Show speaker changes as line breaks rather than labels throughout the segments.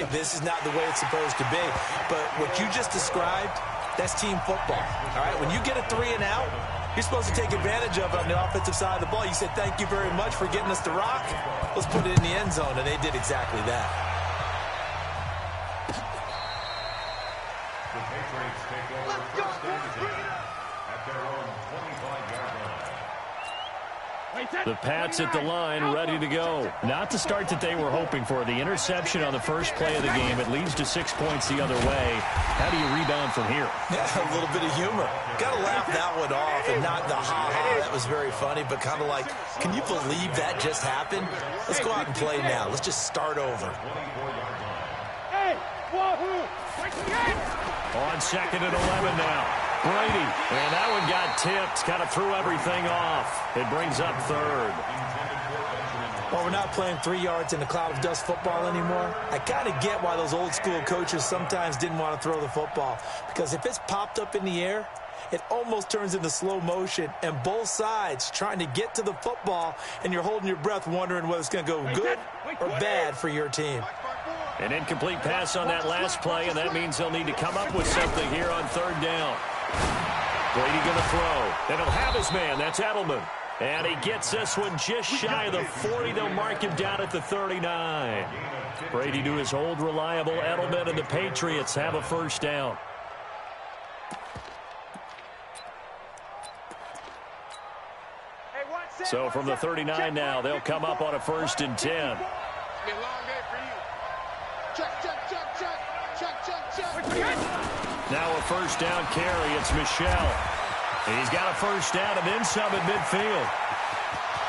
hey, this is not the way it's supposed to be. But what you just described, that's team football. All right, when you get a 3 and out, you're supposed to take advantage of it on the offensive side of the ball. You said, thank you very much for getting us the rock. Let's put it in the end zone, and they did exactly that.
The Patriots take over first and 10 at their own 25-yard line.
The Pats at the line, ready to go. Not the start that they were hoping for. The interception on the first play of the game. It leads to 6 points the other way. How do you rebound from here?
Yeah, a little bit of humor. Got to laugh that one off and not the ha-ha. That was very funny, but kind of like, can you believe that just happened? Let's go out and play now. Let's just start over.
On 2nd and 11 now. Brady, and that one got tipped, kind of threw everything off. It brings up 3rd.
Well, we're not playing 3 yards in a cloud of dust football anymore. I kind of get why those old school coaches sometimes didn't want to throw the football, because if it's popped up in the air, it almost turns into slow motion, and both sides trying to get to the football, and you're holding your breath wondering whether it's going to go good or bad for your team.
An incomplete pass on that last play, and that means they'll need to come up with something here on 3rd down. Brady going to throw, and he'll have his man. That's Edelman. And he gets this one just shy of the 40. They'll mark him down at the 39. Brady to his old reliable Edelman, and the Patriots have a first down. So from the 39 now, they'll come up on a 1st and 10. Now a first down carry. It's Michel. He's got a first down and then some at midfield.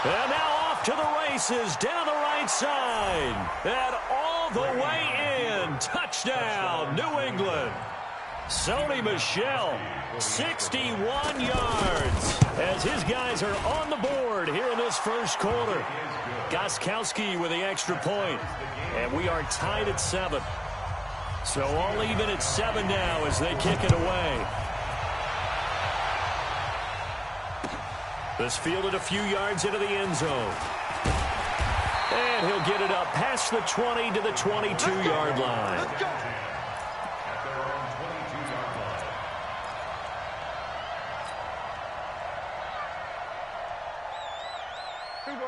And now off to the races down the right side. And all the way in. Touchdown, New England. Sony Michel, 61 yards. As his guys are on the board here in this first quarter. Gostkowski with the extra point. And we are tied at 7. So all even at 7 now as they kick it away. This fielded a few yards into the end zone. And he'll get it up past the 20 to the 22-yard line.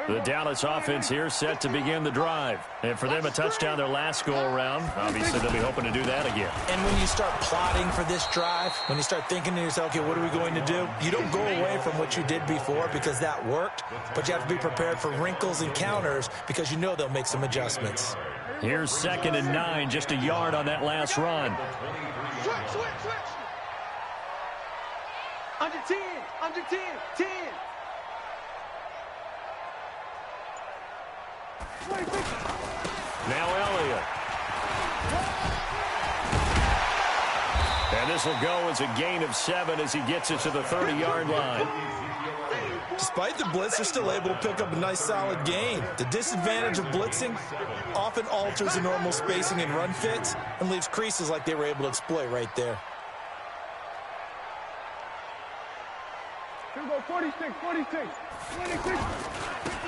The Dallas offense here set to begin the drive. And for them, a touchdown their last go-around. Obviously, they'll be hoping to do that again.
And when you start plotting for this drive, when you start thinking to yourself, okay, what are we going to do? You don't go away from what you did before because that worked, but you have to be prepared for wrinkles and counters because you know they'll make some adjustments.
Here's 2nd and 9, just a yard on that last run.
Switch. Under 10, 10.
Now Elliott. And this will go as a gain of 7 as he gets it to the 30-yard line.
Despite the blitz, they're still able to pick up a nice solid gain. The disadvantage of blitzing often alters the normal spacing and run fits and leaves creases like they were able to exploit right there.
46.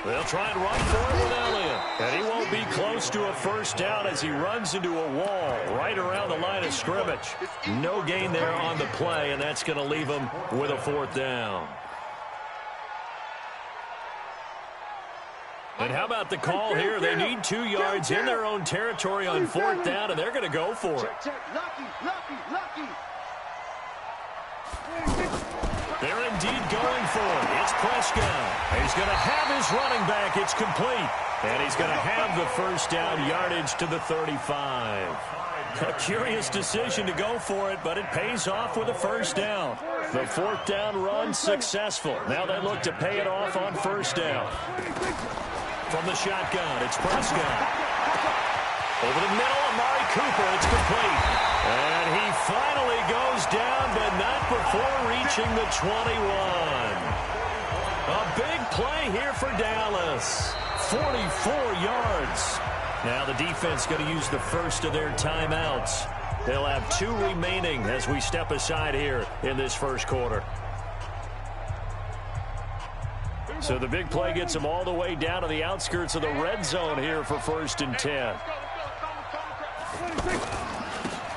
They'll try and run for it with Elliott. And he won't be close to a first down as he runs into a wall right around the line of scrimmage. No gain there on the play, and that's going to leave him with a 4th down. And how about the call here? They need 2 yards in their own territory on 4th down, and they're going to go for it.
Lucky.
They're indeed going for it. It's Prescott. He's going to have his running back. It's complete. And he's going to have the first down yardage to the 35. A curious decision to go for it, but it pays off with a first down. The 4th down run successful. Now they look to pay it off on first down. From the shotgun, it's Prescott. Over the middle, Amari Cooper. It's complete. And he finally goes down, but not before reaching the 21. A big play here for Dallas. 44 yards. Now the defense going to use the first of their timeouts. They'll have 2 remaining as we step aside here in this first quarter. So the big play gets them all the way down to the outskirts of the red zone here for 1st and 10.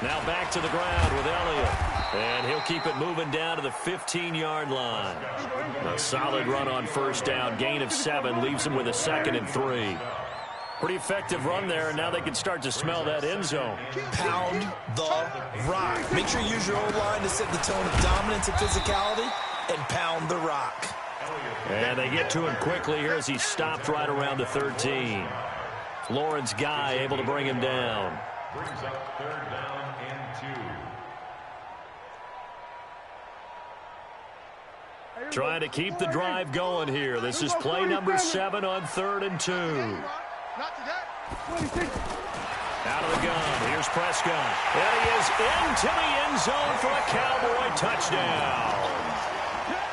Now back to the ground with Elliott. And he'll keep it moving down to the 15-yard line. A solid run on first down. Gain of 7 leaves him with a 2nd and 3. Pretty effective run there, and now they can start to smell that end zone.
Pound the rock. Make sure you use your O-line to set the tone of dominance and physicality, and pound the rock.
And they get to him quickly here as he stopped right around the 13. Lawrence Guy able to bring him down.
Brings up 3rd down and 2.
Trying to keep the drive going here. This is play number 7 on 3rd and 2. Out of the gun. Here's Prescott. And he is into the end zone for a Cowboy touchdown.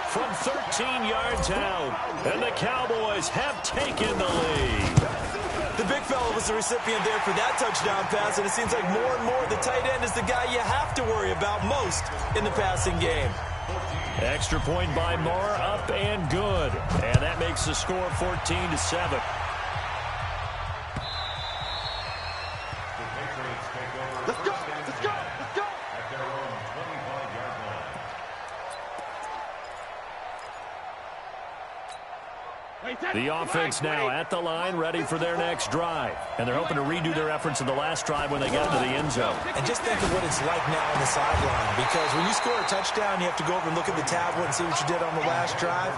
From 13 yards out. And the Cowboys have taken the lead.
The big fella was the recipient there for that touchdown pass, and it seems like more and more the tight end is the guy you have to worry about most in the passing game.
Extra point by Moore, up and good. And that makes the score 14-7.
Let's go, let's go, let's go.
At their own 25-yard line.
The offense now at the line, ready for their next drive. And they're hoping to redo their efforts in the last drive when they got into the end zone.
And just think of what it's like now on the sideline, because when you score a touchdown, you have to go over and look at the tablet and see what you did on the last drive.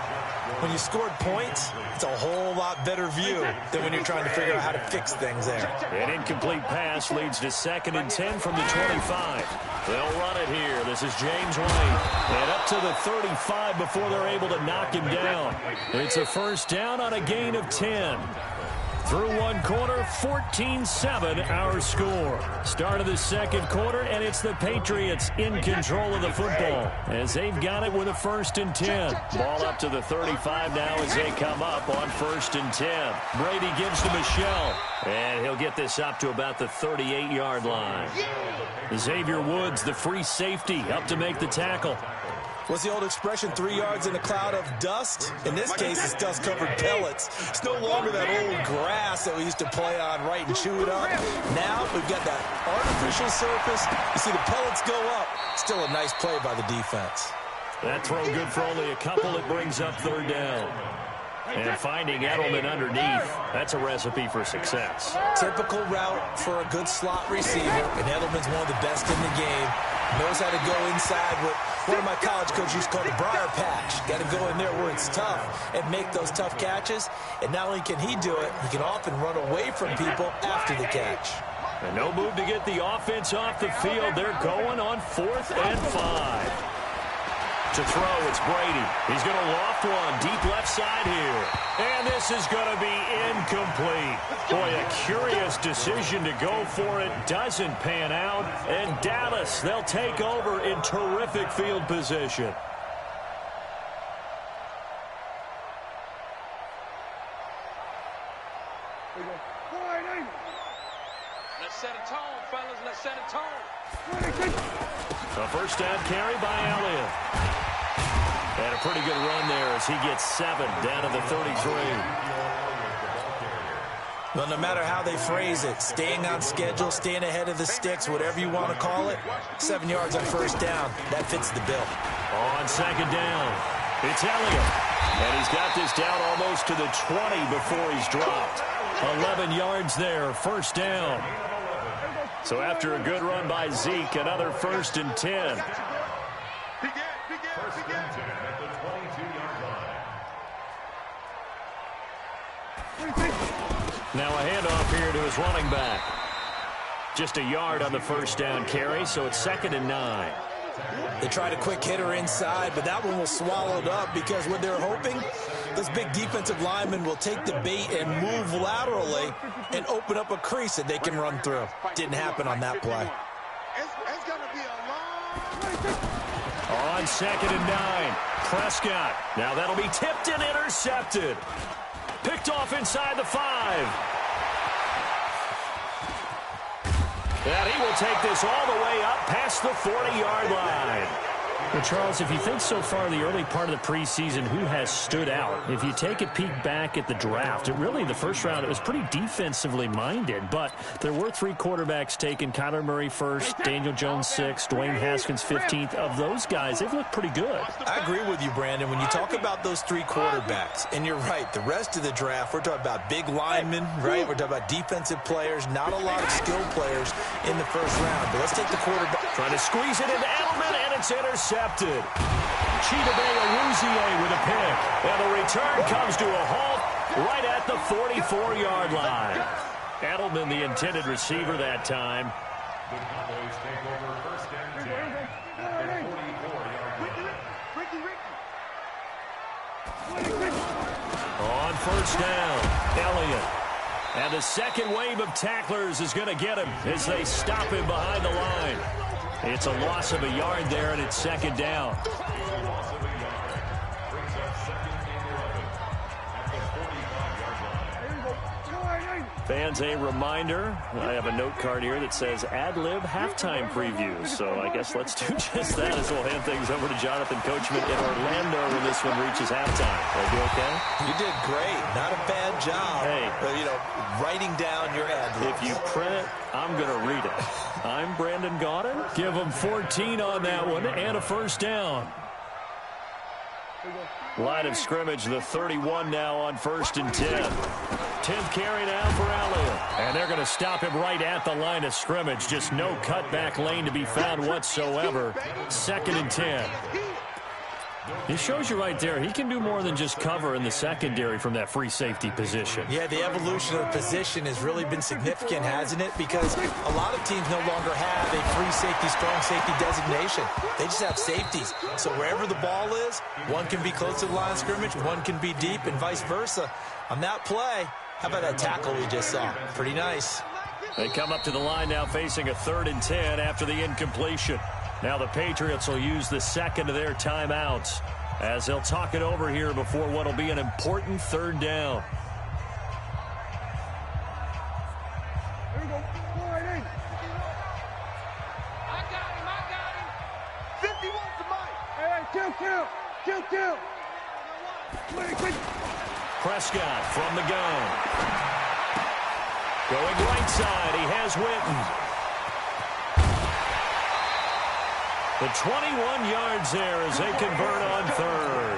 When you scored points, it's a whole lot better view than when you're trying to figure out how to fix things there.
An incomplete pass leads to 2nd and 10 from the 25. They'll run it here. This is James White. And up to the 35 before they're able to knock him down. It's a first down on a gain of 10. Through one quarter, 14-7 our score. Start of the second quarter, and it's the Patriots in control of the football as they've got it with a 1st and 10. Ball up to the 35 now as they come up on 1st and 10. Brady gives to Michelle, and he'll get this up to about the 38-yard line. Xavier Woods, the free safety, up to make the tackle.
What's the old expression, 3 yards in a cloud of dust? In this case, it's dust-covered pellets. It's no longer that old grass that we used to play on, right, and chew it up. Now we've got that artificial surface. You see the pellets go up. Still a nice play by the defense.
That throw good for only a couple. It brings up 3rd down. And finding Edelman underneath, that's a recipe for success.
Typical route for a good slot receiver, and Edelman's one of the best in the game. Knows how to go inside what one of my college coaches used to call the briar patch. Got to go in there where it's tough and make those tough catches. And not only can he do it, he can often run away from people after the catch.
And no move to get the offense off the field. They're going on 4th and 5. To throw, it's Brady. He's going to loft one deep left side here. And this is going to be incomplete. Boy, a curious decision to go for it. Doesn't pan out. And Dallas, they'll take over in terrific field position.
Let's set a tone, fellas. Let's set a tone.
A first down carry by Elliott. And a pretty good run there as he gets 7 down to the 33.
Well, no matter how they phrase it, staying on schedule, staying ahead of the sticks, whatever you want to call it, 7 yards on first down, that fits the bill.
On 2nd down, it's Elliott. And he's got this down almost to the 20 before he's dropped. 11 yards there, first down. So after a good run by Zeke, another 1st and 10.
First and 10 at the 22-yard line.
Now a handoff here to his running back. Just a yard on the first down carry, so it's 2nd and 9.
They tried a quick hitter inside, but that one was swallowed up because what they're hoping, those big defensive linemen will take the bait and move laterally and open up a crease that they can run through. Didn't happen on that play.
It's going to be a long...
On 2nd and 9, Prescott. Now that'll be tipped and intercepted. Picked off inside the 5. And he will take this all the way up past the 40-yard line. Well, Charles, if you think so far the early part of the preseason, who has stood out? If you take a peek back at the draft, the first round, it was pretty defensively minded, but there were 3 quarterbacks taken. Kyler Murray first, Daniel Jones 6th, Dwayne Haskins 15th. Of those guys, they've looked pretty good.
I agree with you, Brandon. When you talk about those 3 quarterbacks, and you're right, the rest of the draft, we're talking about big linemen, right? We're talking about defensive players, not a lot of skill players in the first round. But let's take the quarterback.
Trying to squeeze it into Edelman, and it's intercepted. Chidobe Awuzie with a pick. And the return comes to a halt right at the 44-yard line. Edelman, the intended receiver that time.
The Cowboys take over first and 10 at their 44-yard line.
On first down, Elliott. And the second wave of tacklers is going to get him as they stop him behind the line. It's a loss of a yard there, and it's second down.
Loss of a yard brings up second and 11 at the 45-yard line.
Fans, a reminder, I have a note card here that says ad-lib halftime previews. So I guess let's do just that as we'll hand things over to Jonathan Coachman in Orlando when this one reaches halftime. Will I do okay?
You did great. Not a bad job.
Hey.
But, writing down your ad-libs.
If you print it, I'm going to read it. I'm Brandon Gaudin. Give them 14 on that one and a first down. Line of scrimmage, the 31 now on first and 10. 10th carry now for Elliott. And they're going to stop him right at the line of scrimmage. Just no cutback lane to be found whatsoever. Second and 10. It shows you right there, he can do more than just cover in the secondary from that free safety position.
Yeah, the evolution of the position has really been significant, hasn't it? Because a lot of teams no longer have a free safety, strong safety designation. They just have safeties. So wherever the ball is, one can be close to the line of scrimmage, one can be deep, and vice versa. On that play, how about that tackle we just saw? Pretty nice.
They come up to the line now facing a 3rd and 10 after the incompletion. Now the Patriots will use the second of their timeouts as they'll talk it over here before what will be an important 3rd down.
Here we go. Go right in. I got him. 51 to Mike. Hey, kill. Quick.
Prescott from the gun. Going right side, he has Witten. The 21 yards there as they convert on 3rd.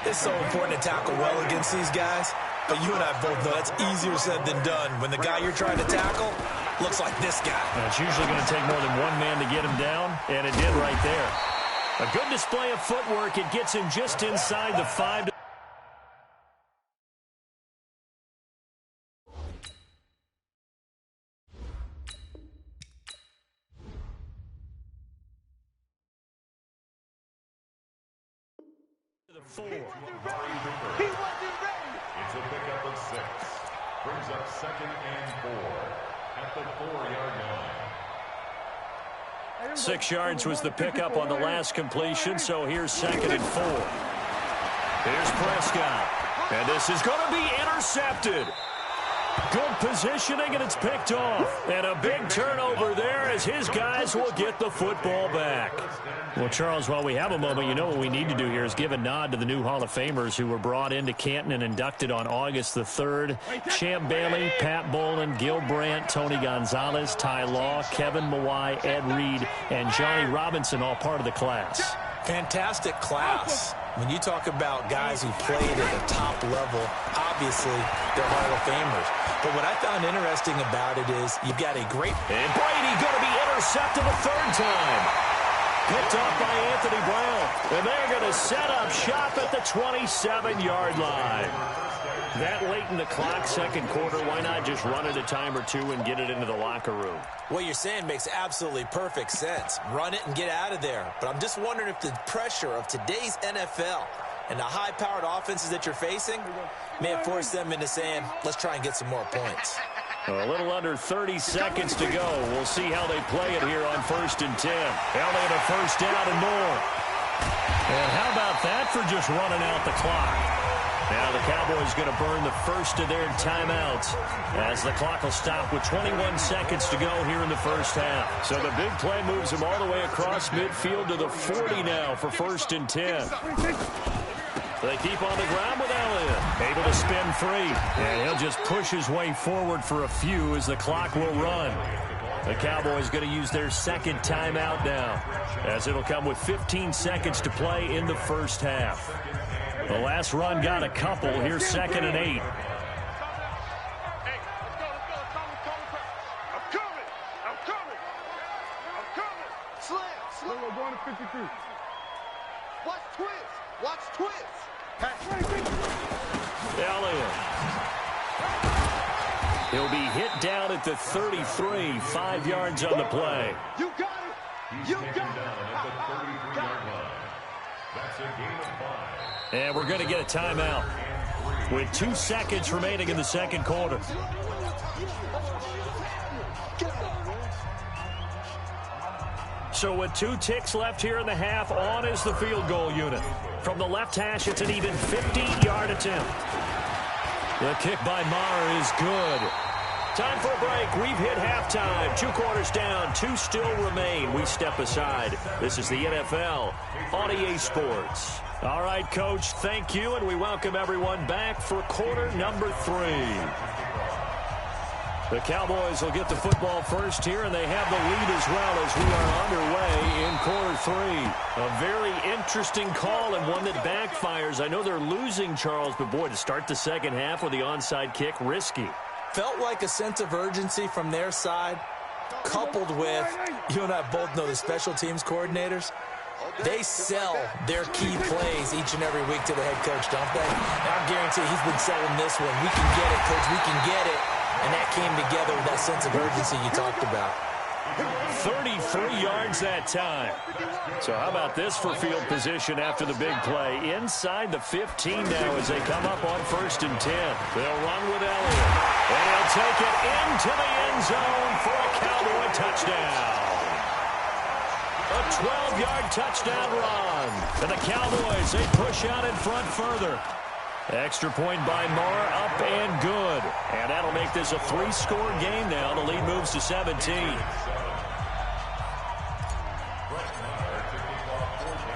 It's so important to tackle well against these guys, but you and I both know that's easier said than done. When the guy you're trying to tackle looks like this guy.
Now, it's usually going to take more than one man to get him down, and it did right there. A good display of footwork. It gets him just inside the 5.
He wasn't ready. It's a pickup of 6. Brings up second and 4 at the 4-yard line.
6 yards was the pickup on the last completion, so here's second and 4. Here's Prescott, and this is going to be intercepted. Good positioning, and it's picked off. And a big turnover there as his guys will get the football back. Well, Charles, while we have a moment, what we need to do here is give a nod to the new Hall of Famers who were brought into Canton and inducted on August the 3rd. Champ Bailey, Pat Bolin, Gil Brandt, Tony Gonzalez, Ty Law, Kevin Mawai, Ed Reed, and Johnny Robinson, all part of the class.
Fantastic class. When you talk about guys who played at the top level, obviously they're Hall of Famers. But what I found interesting about it is you've got a great...
And Brady going to be intercepted a 3rd time. Picked off by Anthony Brown. And they're going to set up shop at the 27-yard line. That late in the clock, second quarter, why not just run it a time or two and get it into the locker room?
What you're saying makes absolutely perfect sense. Run it and get out of there. But I'm just wondering if the pressure of today's NFL and the high-powered offenses that you're facing may have forced them into saying, let's try and get some more points.
A little under 30 seconds to go. We'll see how they play it here on 1st and 10. Elliott a first down and more. And how about that for just running out the clock? Now the Cowboys going to burn the first of their timeouts as the clock will stop with 21 seconds to go here in the first half. So the big play moves them all the way across midfield to the 40 now for 1st and 10. They keep on the ground with Elliott. Able to spin free. And he'll just push his way forward for a few as the clock will run. The Cowboys going to use their second timeout now, as it'll come with 15 seconds to play in the first half. The last run got a couple. Here's 2nd and 8.
We're going to 53. Watch twist. Watch twist.
Elliott. He'll be hit down at the 33, 5 yards on the play.
You got it. You got it.
At the 33-yard line. That's a gain of 5.
And we're going to get a timeout with 2 seconds remaining in the second quarter. So with 2 ticks left here in the half, on is the field goal unit. From the left hash, it's an even 50-yard attempt. The kick by Maher is good. Time for a break. We've hit halftime. 2 quarters down. 2 still remain. We step aside. This is the NFL on EA Sports. All right, Coach, thank you, and we welcome everyone back for quarter number 3. The Cowboys will get the football first here, and they have the lead as well as we are underway in quarter 3. A very interesting call and one that backfires. I know they're losing, Charles, but boy, to start the second half with the onside kick, risky.
Felt like a sense of urgency from their side, coupled with, you and I both know the special teams coordinators, they sell their key plays each and every week to the head coach, don't they? And I guarantee he's been selling this one. We can get it, coach, we can get it. And that came together with that sense of urgency you talked about.
33 yards that time. So how about this for field position after the big play? Inside the 15 now as they come up on 1st and 10. They'll run with Elliott. And he'll take it into the end zone for a Cowboy touchdown. A 12-yard touchdown run. And the Cowboys, they push out in front further. Extra point by Maher, up and good. And that'll make this a 3-score game now. The lead moves to 17.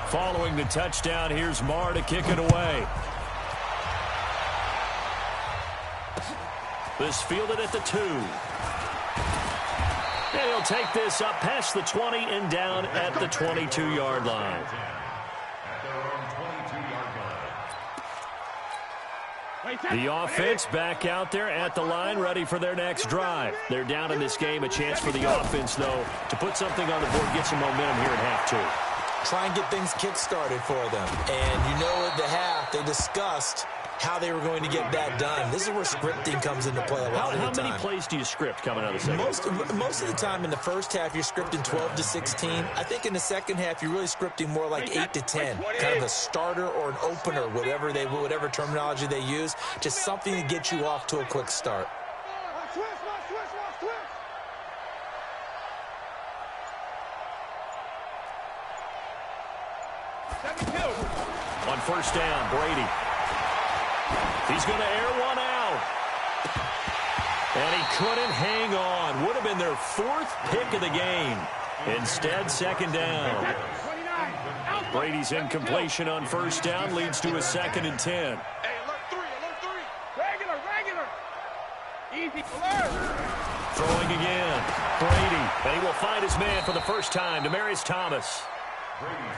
Following the touchdown, here's Maher to kick it away. This fielded at the 2. And he'll take this up past the 20 and down at the 22-yard line. The offense back out there at the line, ready for their next drive. They're down in this game. A chance for the offense, though, to put something on the board, get some momentum here at half 2.
Try and get things kick-started for them. And you know at the half, they discussed how they were going to get that done. This is where scripting comes into play a lot of the time.
How many plays do you script coming out of the second?
Most of the time in the first half, you're scripting 12 to 16. I think in the second half, you're really scripting more like 8 to 10. Kind of a starter or an opener, whatever terminology they use. Just something to get you off to a quick start.
On 1st down, Brady. He's going to air one out. And he couldn't hang on. Would have been their 4th pick of the game. Instead, 2nd down. Brady's incompletion on 1st down leads to a 2nd and 10.
Hey, alert 3. Regular. Easy alert.
Throwing again. Brady. And he will find his man for the first time, Demaryius Thomas.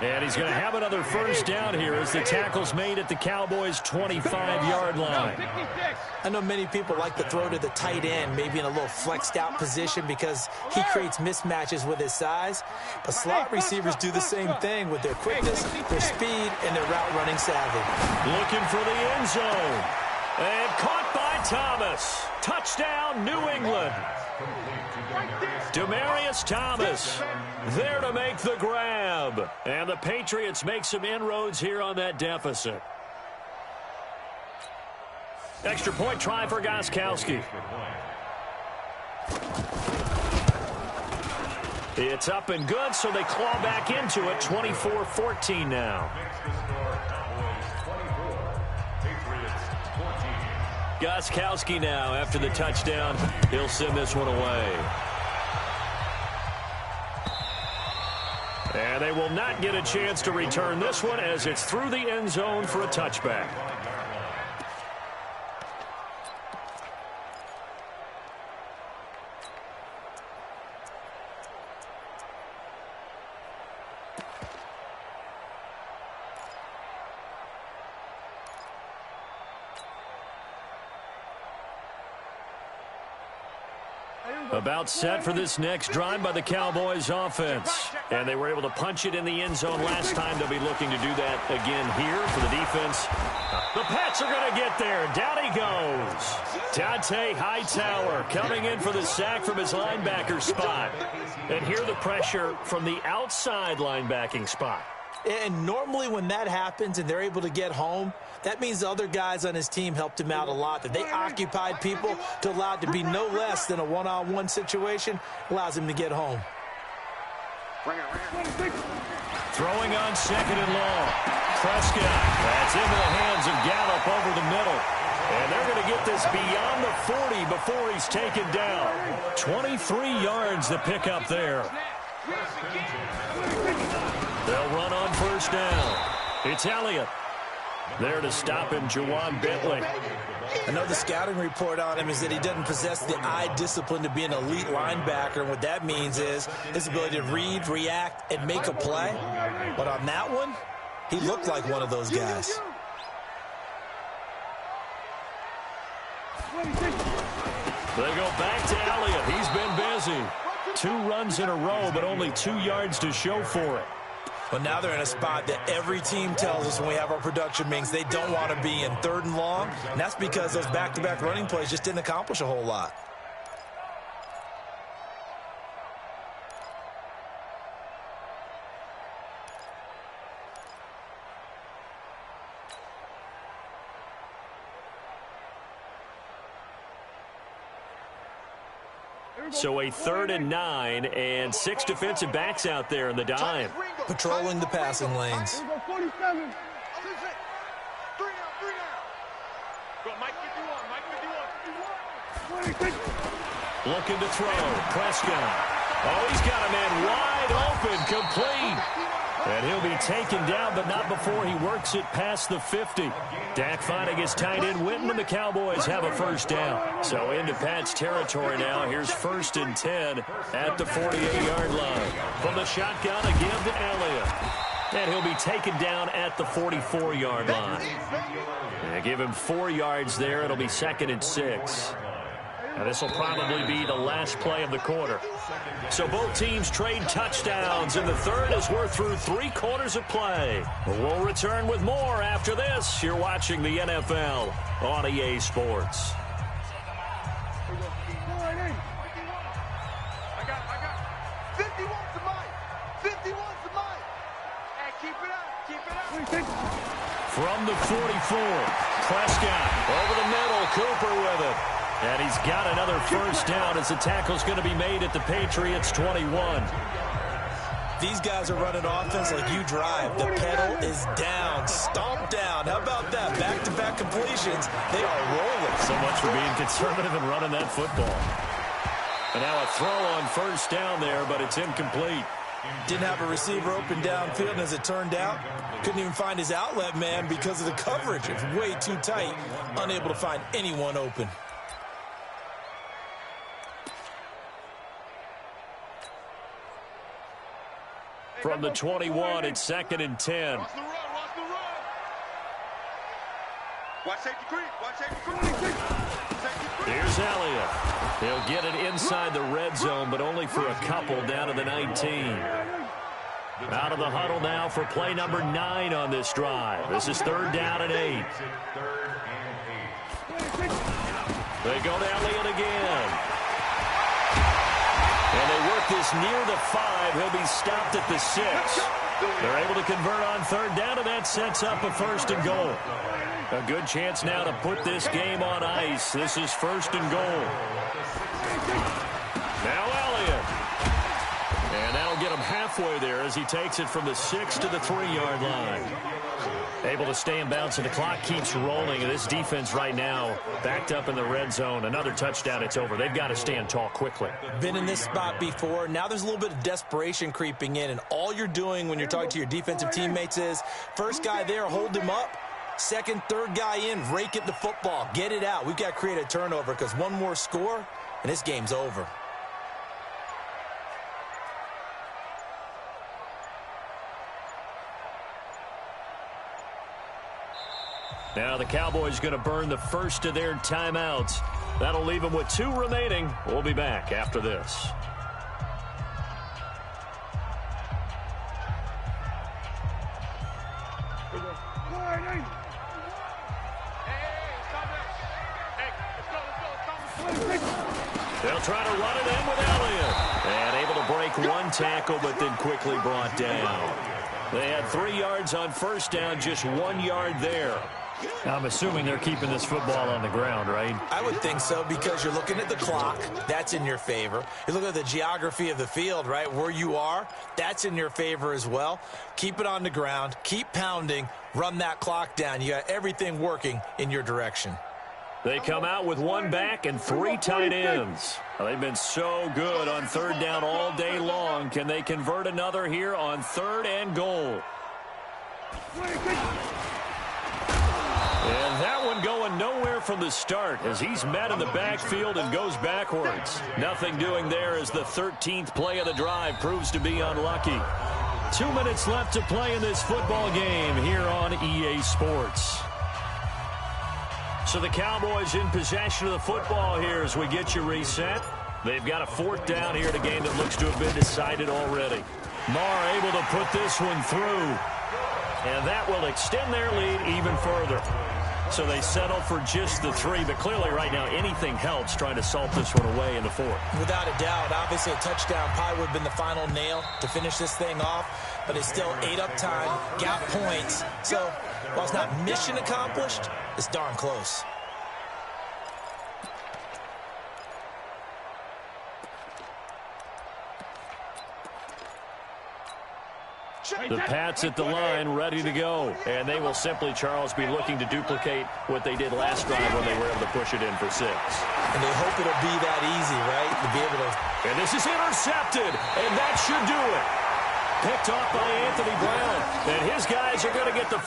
And he's going to have another 1st down here as the tackle's made at the Cowboys' 25-yard line.
I know many people like to throw to the tight end, maybe in a little flexed out position because he creates mismatches with his size. But slot receivers do the same thing with their quickness, their speed, and their route running savvy.
Looking for the end zone. And caught by Thomas. Touchdown, New England. Demaryius Thomas there to make the grab. And the Patriots make some inroads here on that deficit. Extra point try for Gostkowski. It's up and good, so they claw back into it. 24-14 now.
Patriots
Gostkowski now, after the touchdown, he'll send this one away. And they will not get a chance to return this one as it's through the end zone for a touchback. About set for this next drive by the Cowboys offense. And they were able to punch it in the end zone last time. They'll be looking to do that again here for the defense. The Pats are going to get there. Down he goes. Dante Hightower coming in for the sack from his linebacker spot. And here the pressure from the outside linebacking spot.
And normally when that happens and they're able to get home, that means the other guys on his team helped him out a lot. That they occupied people to allow it to be no less than a one-on-one situation, allows him to get home.
Throwing on second and long. Prescott. That's into the hands of Gallup over the middle. And they're going to get this beyond the 40 before he's taken down. 23 yards to pick up there. They'll run on first down. It's Elliott. There to stop him, Juwan Bentley.
I know the scouting report on him is that he doesn't possess the eye discipline to be an elite linebacker. And what that means is his ability to read, react, and make a play. But on that one, he looked like one of those guys.
They go back to Elliott. He's been busy. 2 runs in a row, but only 2 yards to show for it.
But now they're in a spot that every team tells us when we have our production meetings they don't want to be in, 3rd and long. And that's because those back-to-back running plays just didn't accomplish a whole lot.
So a 3rd and 9 and 6 defensive backs out there in the dime.
Patrolling the passing lanes.
Looking to throw. Prescott. Oh, he's got a man wide open, complete. And he'll be taken down, but not before he works it past the 50. Dak finding his tight end Witten, and the Cowboys have a first down. So into Pat's territory now. Here's 1st and 10 at the 48-yard line. From the shotgun, a give to Elliott. And he'll be taken down at the 44-yard line. And give him 4 yards there. It'll be 2nd and 6. And this will probably be the last play of the quarter. So both teams trade touchdowns in the 3rd as we're through 3 quarters of play. We'll return with more after this. You're watching the NFL on EA Sports.
I got 51 to Mike. 51 to Mike. Hey, keep it up. Keep it up.
From the 44, Prescott over the middle. Cooper with it. And he's got another first down as the tackle's going to be made at the Patriots' 21.
These guys are running offense like you drive. The pedal is down, stomped down. How about that? Back-to-back completions. They are rolling.
So much for being conservative and running that football. And now a throw on first down there, but it's incomplete.
Didn't have a receiver open downfield, and as it turned out, couldn't even find his outlet man because of the coverage. It's way too tight, unable to find anyone open.
From the 21, it's 2nd and 10.
Watch the run. Watch the run. Watch safety creep. Watch safety creep.
Here's Elliott. He'll get it inside the red zone, but only for a couple down to the 19. Out of the huddle now for play number 9 on this drive. This is 3rd down and 8. They go to Elliott again. And they work this near the 5. He'll be stopped at the 6. They're able to convert on 3rd down, and that sets up a 1st and goal. A good chance now to put this game on ice. This is 1st and goal. Now Elliott. And that'll get him halfway there as he takes it from the 6 to the 3-yard line. Able to stay in bounds, and the clock keeps rolling. And this defense right now backed up in the red zone. Another touchdown, it's over. They've got to stand tall quickly.
Been in this spot before. Now there's a little bit of desperation creeping in, and all you're doing when you're talking to your defensive teammates is first guy there, hold him up. Second, third guy in, rake it the football. Get it out. We've got to create a turnover because one more score, and this game's over.
Now the Cowboys going to burn the first of their timeouts. That'll leave them with 2 remaining. We'll be back after this. They'll try to run it in with Elliott. And able to break one tackle, but then quickly brought down. They had 3 yards on first down, just 1 yard there.
I'm assuming they're keeping this football on the ground, right?
I would think so because you're looking at the clock. That's in your favor. You look at the geography of the field, right, where you are. That's in your favor as well. Keep it on the ground. Keep pounding. Run that clock down. You got everything working in your direction.
They come out with 1 back and 3 tight ends. Well, they've been so good on third down all day long. Can they convert another here on 3rd and goal? And that one going nowhere from the start as he's met in the backfield and goes backwards. Nothing doing there as the 13th play of the drive proves to be unlucky. 2 minutes left to play in this football game here on EA Sports. So the Cowboys in possession of the football here as we get you reset. They've got a 4th down here in a game that looks to have been decided already. Marr able to put this one through. And that will extend their lead even further. So they settle for just the 3, but clearly right now anything helps trying to salt this one away in the 4th.
Without a doubt, obviously a touchdown probably would have been the final nail to finish this thing off, but it's still 8 up time, got points. So while it's not mission accomplished, it's darn close.
The Pats at the line, ready to go. And they will simply, Charles, be looking to duplicate what they did last drive when they were able to push it in for 6.
And they hope it'll be that easy, right? To be able to...
And this is intercepted, and that should do it. Picked off by Anthony Brown. And his guys are going to get the...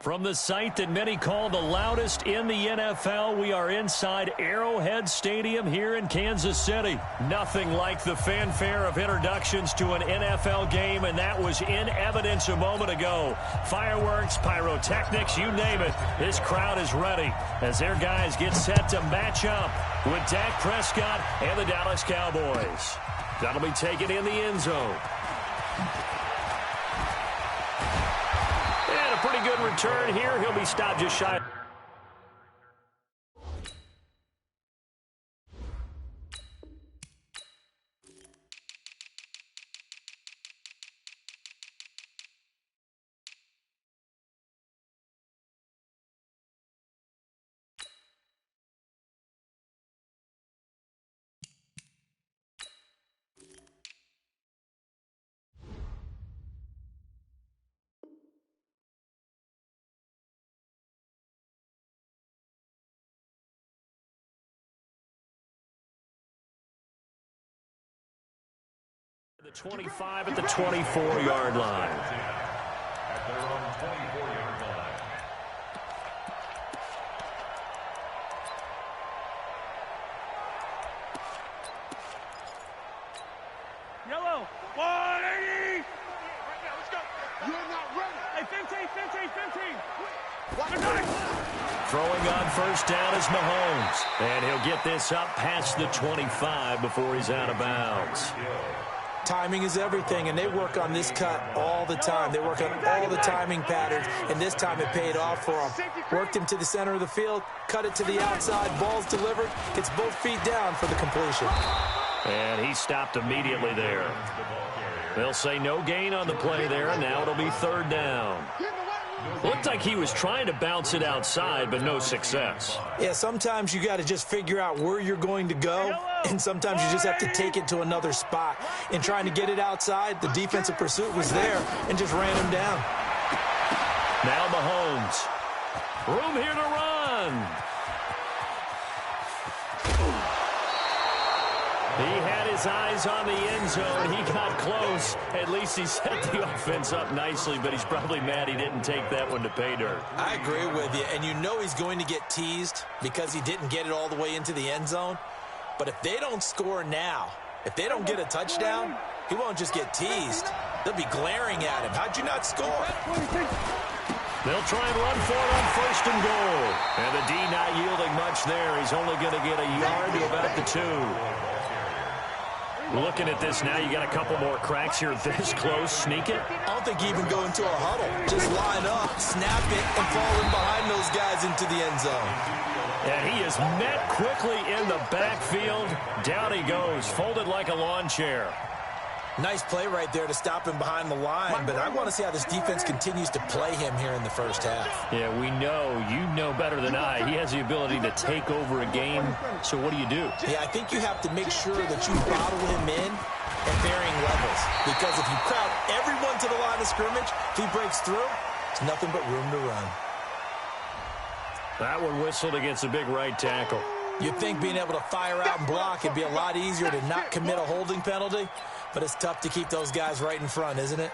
From the site that many call the loudest in the NFL, we are inside Arrowhead Stadium here in Kansas City. Nothing like the fanfare of introductions to an NFL game, and that was in evidence a moment ago. Fireworks, pyrotechnics, you name it. This crowd is ready as their guys get set to match up with Dak Prescott and the Dallas Cowboys. That'll be taken in the end zone. And a pretty good return here. He'll be stopped just shy. The 25 at the 24-yard line.
At their own 24-yard line.
Yellow, 180.
Right now, let's go. You're not ready.
Hey, 15.
Throwing on first down is Mahomes. And he'll get this up past the 25 before he's out of bounds.
Timing is everything, and they work on this cut all the time. They work on all the timing patterns, and this time it paid off for them. Worked him to the center of the field, cut it to the outside, ball's delivered, gets both feet down for the completion.
And he stopped immediately there. They'll say no gain on the play there, and now it'll be third down. Looked like he was trying to bounce it outside, but no success.
Yeah, sometimes you got to just figure out where you're going to go, and sometimes you just have to take it to another spot. In trying to get it outside, the defensive pursuit was there and just ran him down.
Now Mahomes. Room here to run. He had his eyes on the end zone. He got close. At least he set the offense up nicely, but he's probably mad he didn't take that one to pay dirt.
I agree with you, and you know he's going to get teased because he didn't get it all the way into the end zone. But if they don't score now, if they don't get a touchdown, he won't just get teased. They'll be glaring at him. How'd you not score?
They'll try and run for it on first and goal. And the D not yielding much there. He's only going to get a yard to about the 2. Looking at this now, you got a couple more cracks here this close. Sneak it.
I don't think you even go into a huddle. Just line up, snap it, and fall in behind those guys into the end zone.
And he is met quickly in the backfield. Down he goes, folded like a lawn chair.
Nice play right there to stop him behind the line, but I want to see how this defense continues to play him here in the first half.
Yeah, we know. You know better than I. He has the ability to take over a game. So what do you do?
Yeah, I think you have to make sure that you bottle him in at varying levels. Because if you crowd everyone to the line of scrimmage, if he breaks through, it's nothing but room to run.
That one whistled against a big right tackle.
You'd think being able to fire out and block, it'd be a lot easier to not commit a holding penalty. But it's tough to keep those guys right in front, isn't it?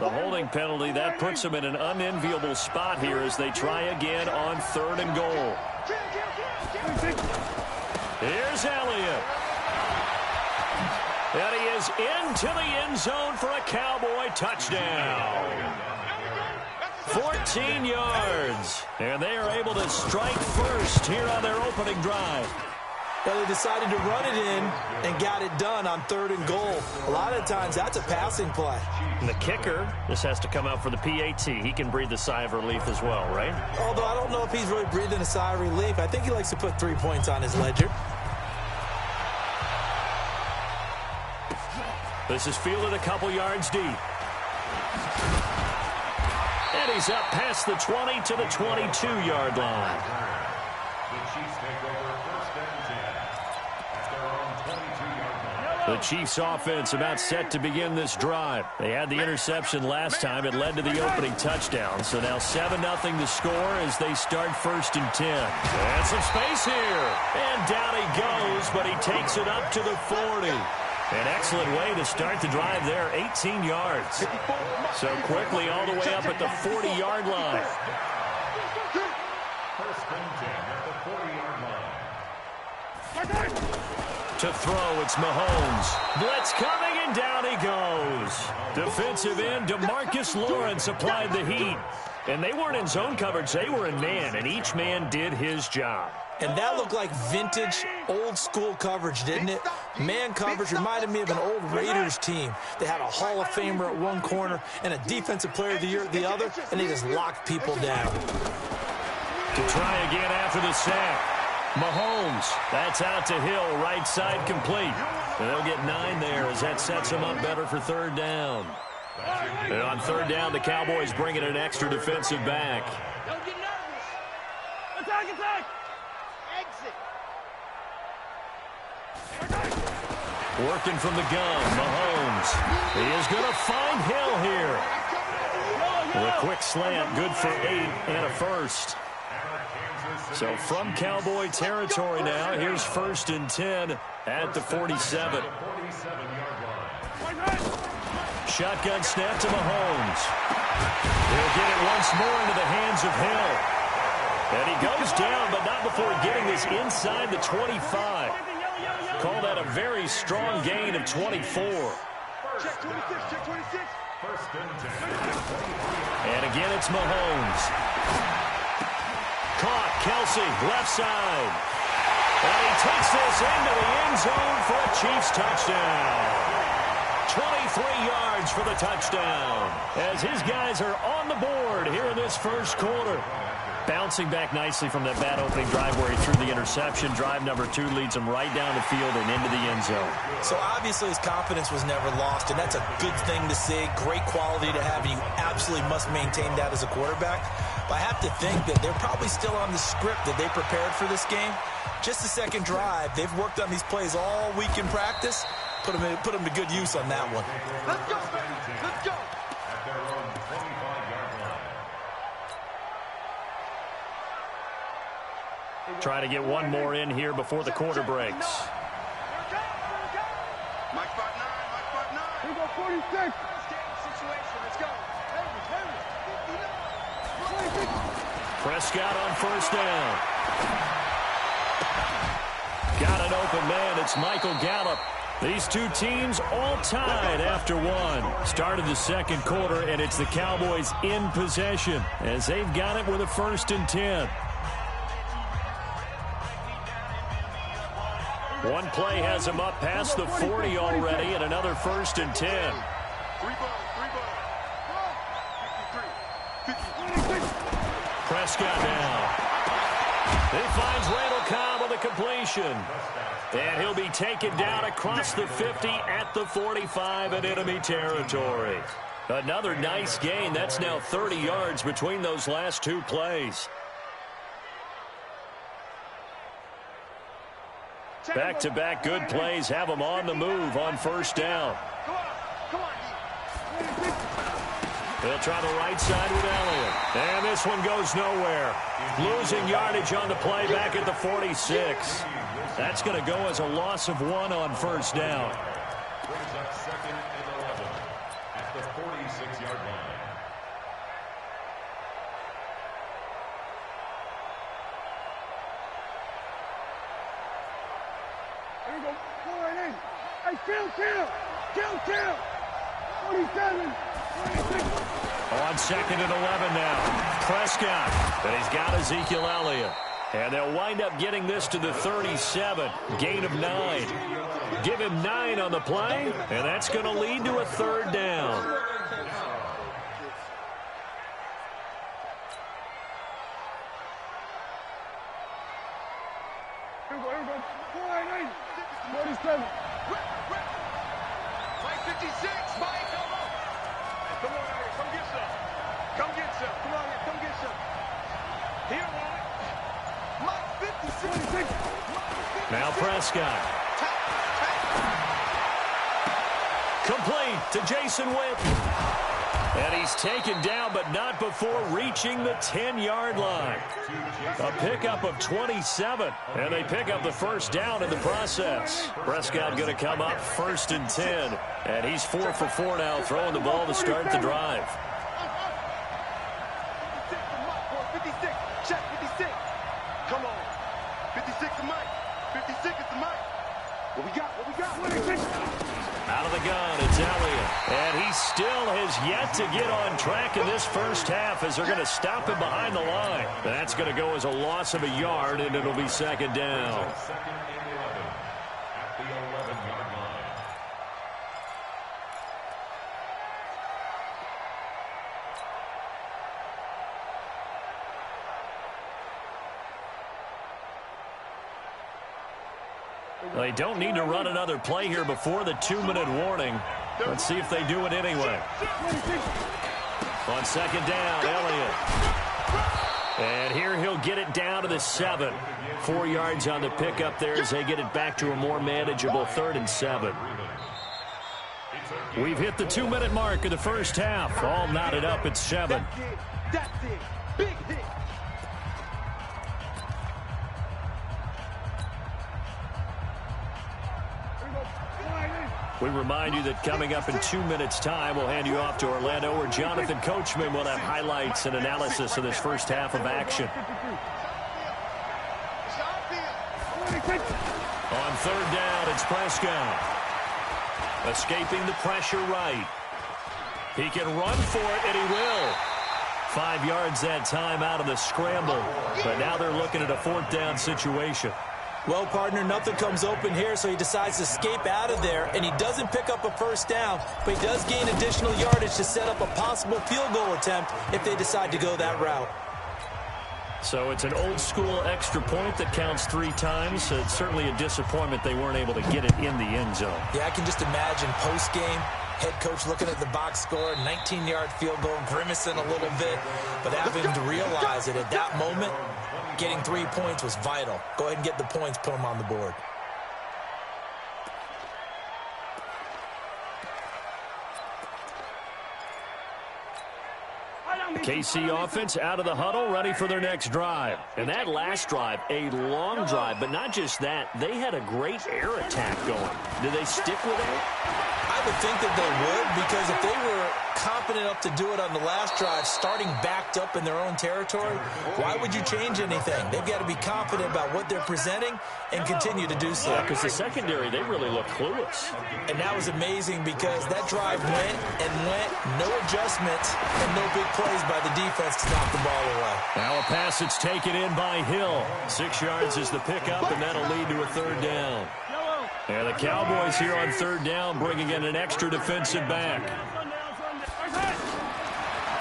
The holding penalty, that puts them in an unenviable spot here as they try again on third and goal. Here's Elliott. And he is into the end zone for a Cowboy touchdown. 14 yards. And they are able to strike first here on their opening drive.
Well, they decided to run it in and got it done on third and goal. A lot of times, that's a passing play.
And the kicker, this has to come out for the PAT. He can breathe a sigh of relief as well, right?
Although I don't know if he's really breathing a sigh of relief. I think he likes to put 3 points on his ledger.
This is fielded a couple yards deep. And he's up past the 20 to the 22-yard line.
The Chiefs take over first and 10 at their own 22-yard line.
The Chiefs offense about set to begin this drive. They had the interception last time. It led to the opening touchdown. So now 7-0 to score as they start 1st and 10. And some space here. And down he goes, but he takes it up to the 40. An excellent way to start the drive there, 18 yards. So quickly all the way up at the 40-yard line.
1st and 10 at the 40-yard line.
To throw, it's Mahomes. Blitz coming, and down he goes. Defensive end DeMarcus Lawrence applied the heat. And they weren't in zone coverage, they were in man, and each man did his job.
And that looked like vintage, old-school coverage, didn't it? Man coverage reminded me of an old Raiders team. They had a Hall of Famer at one corner and a Defensive Player of the Year at the other, and they just locked people down.
To try again after the sack. Mahomes, that's out to Hill, right side complete. And they'll get 9 there as that sets them up better for 3rd down. And on 3rd down, the Cowboys bring in an extra defensive back.
Don't get nervous. Attack, attack. Exit.
Working from the gun, Mahomes. He is going to find Hill here. With a quick slant, good for 8 and a first. So from Cowboy territory now, here's 1st and 10 at the 47. Shotgun snap to Mahomes. He'll get it once more into the hands of Hill. And he goes down, but not before getting this inside the 25. Call that a very strong gain of 24.
Check 26, check 26.
1st and 10.
And again, it's Mahomes. Caught, Kelsey, left side. And he takes this into the end zone for a Chiefs touchdown. 23 yards for the touchdown. As his guys are on the board here in this 1st quarter. Bouncing back nicely from that bad opening drive where he threw the interception. Drive number 2 leads him right down the field and into the end zone.
So obviously his confidence was never lost, and that's a good thing to see. Great quality to have, and you absolutely must maintain that as a quarterback. But I have to think that they're probably still on the script that they prepared for this game. Just the 2nd drive. They've worked on these plays all week in practice. Put them to good use on that one.
Let's go, baby. Let's go.
At their own 25-yard line.
Try to get one more in here before the quarter breaks.
Mike 5-9, Mike 5-9.
Here we go, 46.
Situation, let's go.
Prescott on 1st down. Got an open man. It's Michael Gallup. These two teams all tied after one. Started the 2nd quarter, and it's the Cowboys in possession as they've got it with a 1st and 10. One play has him up past the 40 already, and another 1st and 10.
3 balls.
Prescott now. He finds Randall Cobb with a completion. And he'll be taken down across the 50 at the 45 in enemy territory. Another nice gain. That's now 30 yards between those last 2 plays. Back-to-back good plays have them on the move on 1st down.
Come on.
They'll try the right side with Elliott. And this one goes nowhere. Losing yardage on the play back at the 46. That's going to go as a loss of 1 on 1st down.
Brings up 2nd and 11 at the 46-yard line.
Here we go, 4-8. Hey, kill. 47, 26.
On 2nd and 11 now. Prescott. But he's got Ezekiel Elliott. And they'll wind up getting this to the 37. Gain of 9. Give him 9 on the play. And that's going to lead to a 3rd down.
Here we go, 4-8. 47.
Mike 56, Mike, come on. Come on, Aaron, come get some. Come get some. Come on, come get some. Here, Mike 56.
Now Prescott. to Jason Witten. And he's taken down, but not before reaching the 10-yard line. A pickup of 27, and they pick up the first down in the process. Prescott going to come up 1st and 10, and he's 4 for 4 now, throwing the ball to start the drive.
56, check 56. Come on. 56 is Mike. 56 is the Mike. What we got? What we got?
Out of the gun, it's Elliott. And he still has yet to get on track in this first half as they're going to stop him behind the line. That's going to go as a loss of a yard, and it'll be 2nd down.
2nd and 11 at the 11-yard line.
They don't need to run another play here before the 2-minute warning. Let's see if they do it anyway. On 2nd down, Elliott. And here he'll get it down to the 7. 4 yards on the pickup there as they get it back to a more manageable 3rd and 7. We've hit the 2-minute mark of the first half. All knotted up at 7.
That's it. Big hit.
We remind you that coming up in 2 minutes' time, we'll hand you off to Orlando, where Jonathan Coachman will have highlights and analysis of this first half of action. On 3rd down, it's Prescott. Escaping the pressure right. He can run for it, and he will. 5 yards that time out of the scramble. But now they're looking at a 4th down situation.
Well, partner, nothing comes open here, so he decides to escape out of there, and he doesn't pick up a first down, but he does gain additional yardage to set up a possible field goal attempt if they decide to go that route.
So it's an old-school extra point that counts 3 times. It's certainly a disappointment they weren't able to get it in the end zone.
Yeah, I can just imagine post-game, head coach looking at the box score, 19-yard field goal, grimacing a little bit, but having to realize that at that moment, getting 3 points was vital. Go ahead and get the points, put them on the board.
KC offense out of the huddle, ready for their next drive. And that last drive, a long drive, but not just that, they had a great air attack going. Did they stick with it?
I would think that they would, because if they were confident enough to do it on the last drive, starting backed up in their own territory, why would you change anything? They've got to be confident about what they're presenting and continue to do so.
Because the secondary, they really look clueless.
And that was amazing because that drive went and went, no adjustments and no big plays by the defense to knock the ball away.
Now a pass that's taken in by Hill. 6 yards is the pickup, and that'll lead to a 3rd down. And the Cowboys here on 3rd down, bringing in an extra defensive back.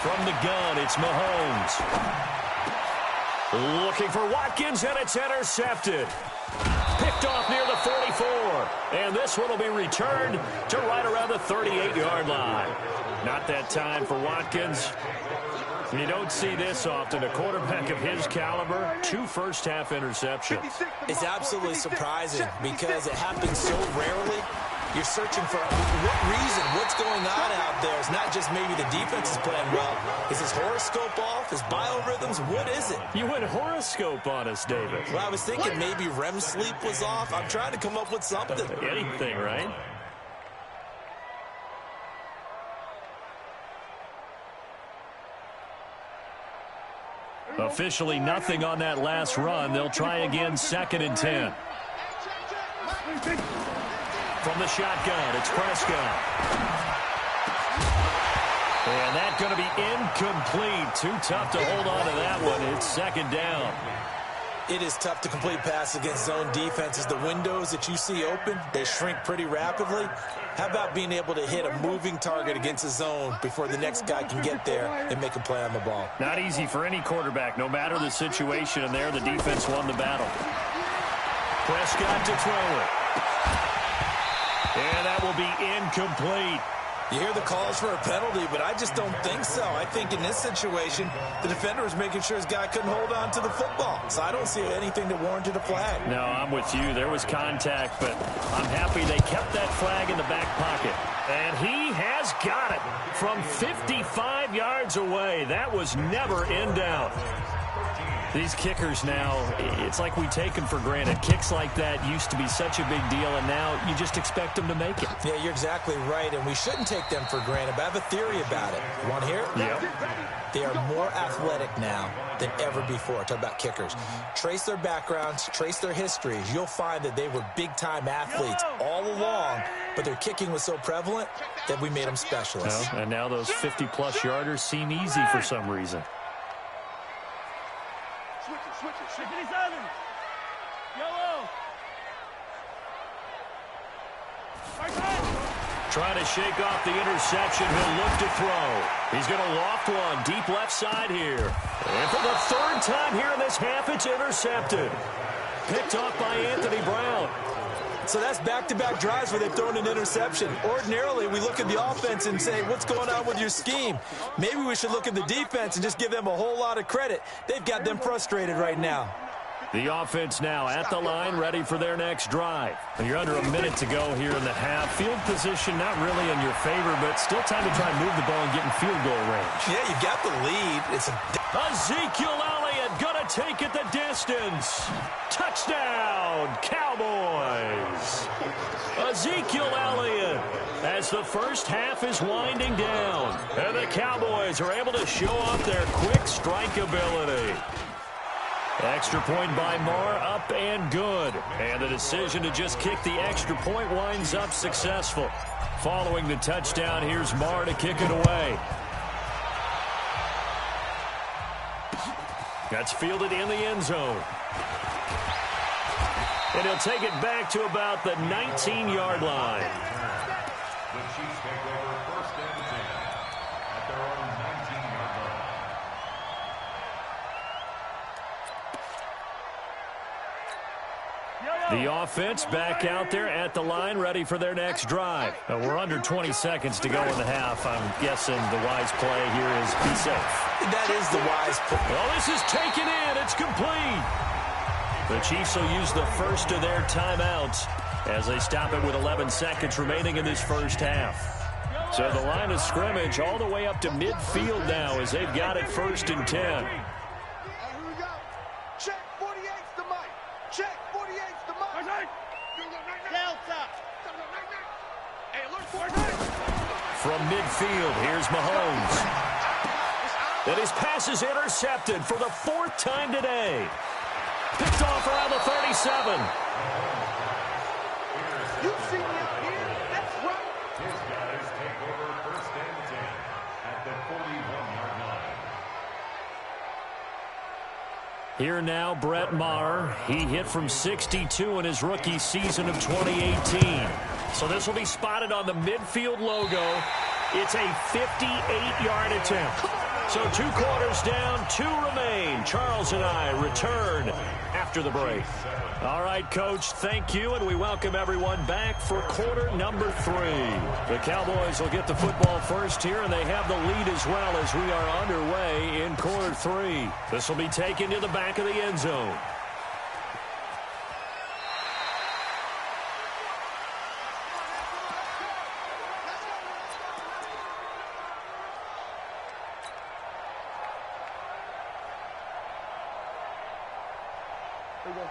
From the gun, it's Mahomes. Looking for Watkins, and it's intercepted. Picked off near the 44. And this one will be returned to right around the 38-yard line. Not that time for Watkins. You don't see this often. A quarterback of his caliber, 2 first-half interceptions.
It's absolutely surprising because it happens so rarely. You're searching for what reason, what's going on out there. It's not just maybe the defense is playing well. Is his horoscope off? His biorhythms? What is it?
You went horoscope on us, David.
Well, I was thinking maybe REM sleep was off. I'm trying to come up with something.
Anything, right? Officially nothing on that last run. They'll try again, 2nd and 10. From the shotgun, it's Prescott. And that's going to be incomplete. Too tough to hold on to that one. It's 2nd down.
It is tough to complete pass against zone defenses. The windows that you see open, they shrink pretty rapidly. How about being able to hit a moving target against a zone before the next guy can get there and make a play on the ball?
Not easy for any quarterback, no matter the situation, and there the defense won the battle. Prescott to throw it. And that will be incomplete.
You hear the calls for a penalty, but I just don't think so. I think in this situation, the defender was making sure his guy couldn't hold on to the football. So I don't see anything that warranted a flag.
No, I'm with you. There was contact, but I'm happy they kept that flag in the back pocket. And he has got it from 55 yards away. That was never in doubt. These kickers now, it's like we take them for granted. Kicks like that used to be such a big deal, and now you just expect them to make it.
Yeah, you're exactly right, and we shouldn't take them for granted, but I have a theory about it. You want to hear it?
Yep.
They are more athletic now than ever before. Talk about kickers. Trace their backgrounds, trace their histories. You'll find that they were big-time athletes all along, but their kicking was so prevalent that we made them specialists.
Well, and now those 50-plus yarders seem easy for some reason.
Switch it. 57. Yellow.
Trying to shake off the interception. He'll look to throw. He's going to loft one deep left side here. And for the third time here in this half, it's intercepted. Picked off by Anthony Brown.
So that's back-to-back drives where they've thrown an interception. Ordinarily, we look at the offense and say, what's going on with your scheme? Maybe we should look at the defense and just give them a whole lot of credit. They've got them frustrated right now.
The offense now at the line, ready for their next drive. And you're under a minute to go here in the half. Field position not really in your favor, but still time to try and move the ball and get in field goal range.
Yeah, you got the lead.
Ezekiel Elliott gonna take it the distance. Touchdown, Cowboys. Ezekiel Elliott as the first half is winding down. And the Cowboys are able to show off their quick strike ability. Extra point by Marr, up and good. And the decision to just kick the extra point winds up successful. Following the touchdown, here's Marr to kick it away. That's fielded in the end zone. And he'll take it back to about the 19-yard line.
The Chiefs take over first and 10 at their own 19-yard line.
The offense back out there at the line, ready for their next drive. We're under 20 seconds to go in the half. I'm guessing the wise play here is be safe.
That is the wise play.
Well, this is taken in. It's complete. The Chiefs will use the first of their timeouts as they stop it with 11 seconds remaining in this first half. So the line of scrimmage all the way up to midfield now as they've got it first and 10.
Here we go. Check 48's the mic. Check 48's the mic. Delta. Hey, look for it.
From midfield, here's Mahomes. And his pass is intercepted for the fourth time today. Picked off around the 37.
You see me out here? That's right.
His guys take over first and 10 at the 41-yard line.
Here now, Brett Maher. He hit from 62 in his rookie season of 2018. So this will be spotted on the midfield logo. It's a 58-yard attempt. So 2 quarters down, 2 remain. Charles and I return after the break. All right, Coach, thank you, and we welcome everyone back for quarter number 3. The Cowboys will get the football first here, and they have the lead as well as we are underway in quarter 3. This will be taken to the back of the end zone.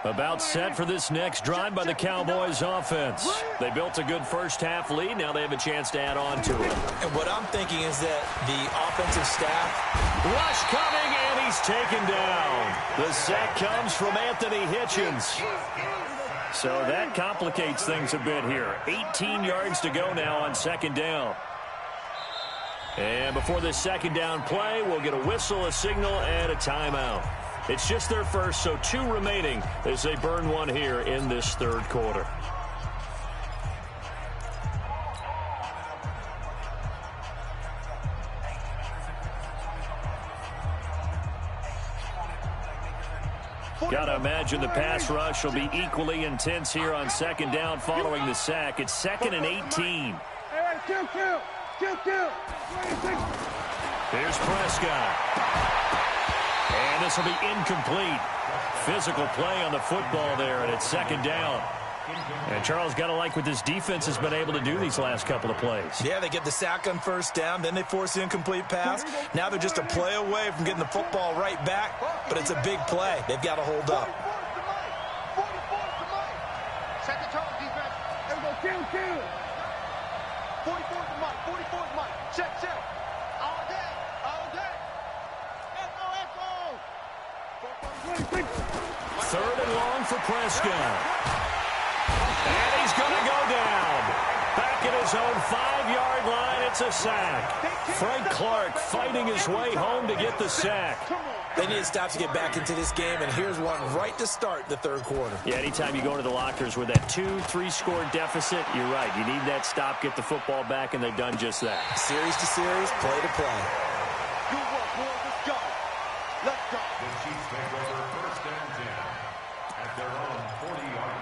About set for this next drive by the Cowboys offense. They built a good first half lead. Now they have a chance to add on to it.
And what I'm thinking is that the offensive staff...
Rush coming, and he's taken down. The sack comes from Anthony Hitchens. So that complicates things a bit here. 18 yards to go now on second down. And before this second down play, we'll get a whistle, a signal, and a timeout. It's just their first, so 2 remaining as they burn one here in this third quarter. Got to imagine the pass rush will be equally intense here on second down following the sack. It's 2nd and 18. Here's Prescott. And this will be incomplete. Physical play on the football there, and it's second down.
And Charles, got to like what this defense has been able to do these last couple of plays.
Yeah, they get the sack on first down, then they force the incomplete pass. Now they're just a play away from getting the football right back, but it's a big play. They've got to hold up.
Set the tone, defense.
Let's go, kill.
44 to Mike. 44 to Mike. Check. All day. Echo.
3rd and long for Prescott. And he's going to go down. Back at his own 5-yard line, it's a sack. Frank Clark fighting his way home to get the sack.
They need to stop to get back into this game, and here's one right to start the third quarter.
Yeah, anytime you go into the lockers with that 2-3 score deficit, you're right. You need that stop, get the football back, and they've done just that.
Series to series, play to play.
Good work, boys. Let's go.
The Chiefs take over 1st and 10 at their own 40-yard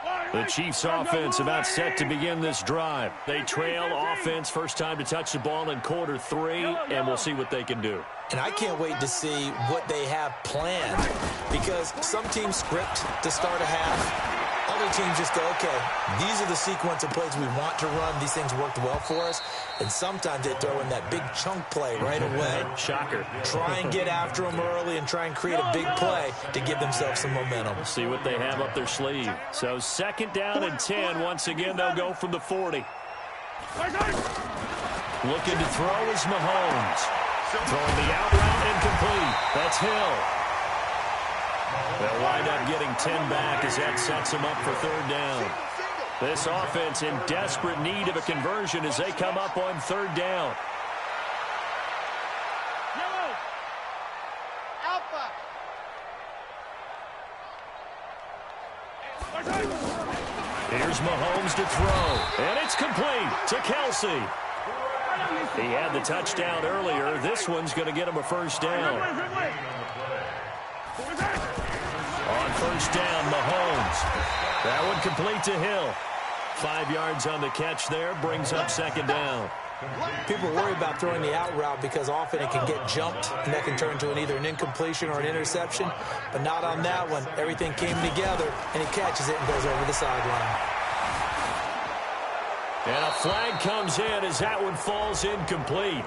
line.
The Chiefs offense about set to begin this drive. They trail offense, first time to touch the ball in quarter 3, and we'll see what they can do.
And I can't wait to see what they have planned, because some teams script to start a half. Other teams just go, okay, these are the sequence of plays we want to run. These things worked well for us. And sometimes they throw in that big chunk play right away.
Shocker.
Try and get after them early and try and create a big play to give themselves some momentum.
See what they have up their sleeve. So 2nd down and 10. Once again, they'll go from the 40. Looking to throw is Mahomes. Throwing the out route incomplete. That's Hill. They'll wind up getting 10 back as that sets them up for 3rd down. This offense in desperate need of a conversion as they come up on 3rd down.
Alpha.
Here's Mahomes to throw, and it's complete to Kelsey. He had the touchdown earlier. This one's going to get him a 1st down. On 1st down, Mahomes. That one complete to Hill. 5 yards on the catch there, brings up 2nd down.
People worry about throwing the out route because often it can get jumped, and that can turn to either an incompletion or an interception. But not on that one. Everything came together, and he catches it and goes over the sideline.
And a flag comes in as that one falls incomplete.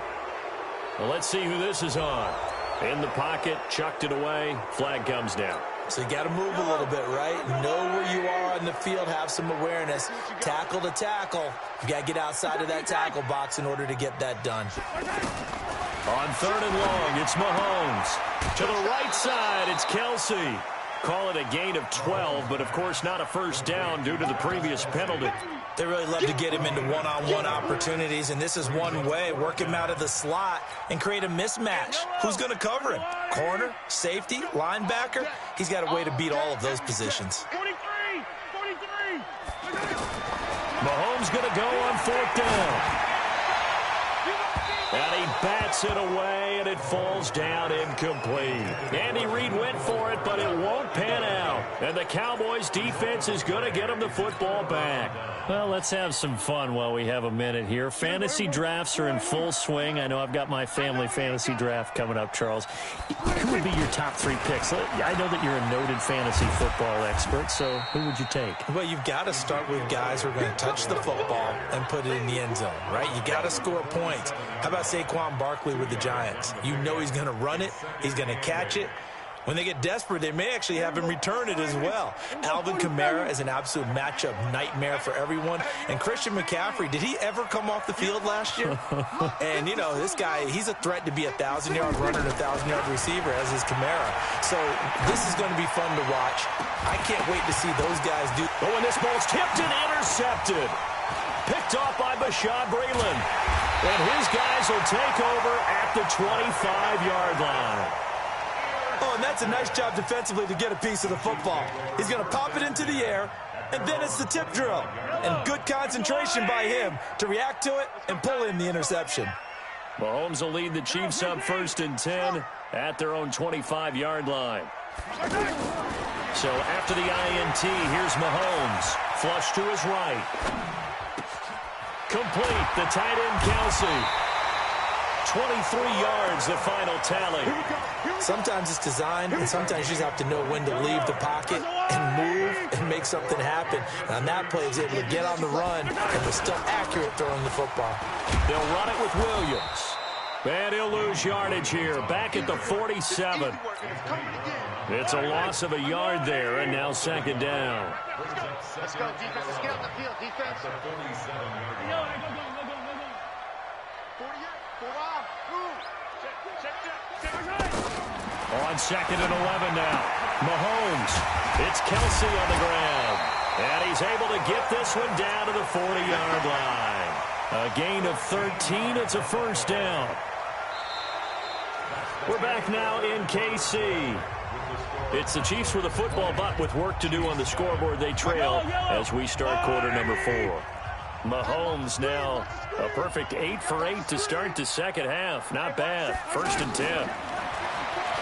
Well, let's see who this is on. In the pocket, chucked it away, flag comes down.
So you got to move a little bit, right? Know where you are on the field, have some awareness. Tackle to tackle. You got to get outside of that tackle box in order to get that done.
On 3rd and long, it's Mahomes. To the right side, it's Kelsey. Call it a gain of 12, but of course not a 1st down due to the previous penalty.
They really love to get him into one-on-one opportunities, and this is one way. Work him out of the slot and create a mismatch. Who's going to cover him? Corner, safety, linebacker? He's got a way to beat all of those positions.
43.
Mahomes going to go on 4th down. And he bats it away, and it falls down incomplete. Andy Reid went for it, but it won't pan out. And the Cowboys' defense is going to get him the football back.
Well, let's have some fun while we have a minute here. Fantasy drafts are in full swing. I know I've got my family fantasy draft coming up, Charles. Who would be your top 3 picks? I know that you're a noted fantasy football expert, so who would you take?
Well, you've got to start with guys who are going to touch the football and put it in the end zone, right? You got to score points. How about Saquon Barkley with the Giants? You know he's going to run it. He's going to catch it. When they get desperate, they may actually have him return it as well. Alvin Kamara is an absolute matchup nightmare for everyone. And Christian McCaffrey, did he ever come off the field last year? And, you know, this guy, he's a threat to be a 1,000-yard runner and a 1,000-yard receiver, as is Kamara. So this is going to be fun to watch. I can't wait to see those guys do.
Oh, and this ball's tipped and intercepted. Picked off by Bashaud Breeland. And his guys will take over at the 25-yard line.
Oh, and that's a nice job defensively to get a piece of the football. He's going to pop it into the air, and then it's the tip drill. And good concentration by him to react to it and pull in the interception.
Mahomes will lead the Chiefs up 1st and 10 at their own 25-yard line. So after the INT, here's Mahomes. Flush to his right. Complete, the tight end Kelsey. 23 yards, the final tally.
Sometimes it's design, and sometimes you just have to know when to leave the pocket and move and make something happen. And on that play, he was able to get on the run and was still accurate throwing the football.
They'll run it with Williams. And he'll lose yardage here, back at the 47. It's a loss of a yard there, and now second down.
Let's go, defense. Let's get on the field, defense. 47-yard.
On second and 11 now. Mahomes. It's Kelsey on the ground. And he's able to get this one down to the 40-yard line. A gain of 13. It's a first down. We're back now in KC. It's the Chiefs with a football, but with work to do on the scoreboard, they trail as we start quarter number 4. Mahomes now a perfect 8 for 8 to start the second half. Not bad. First and 10.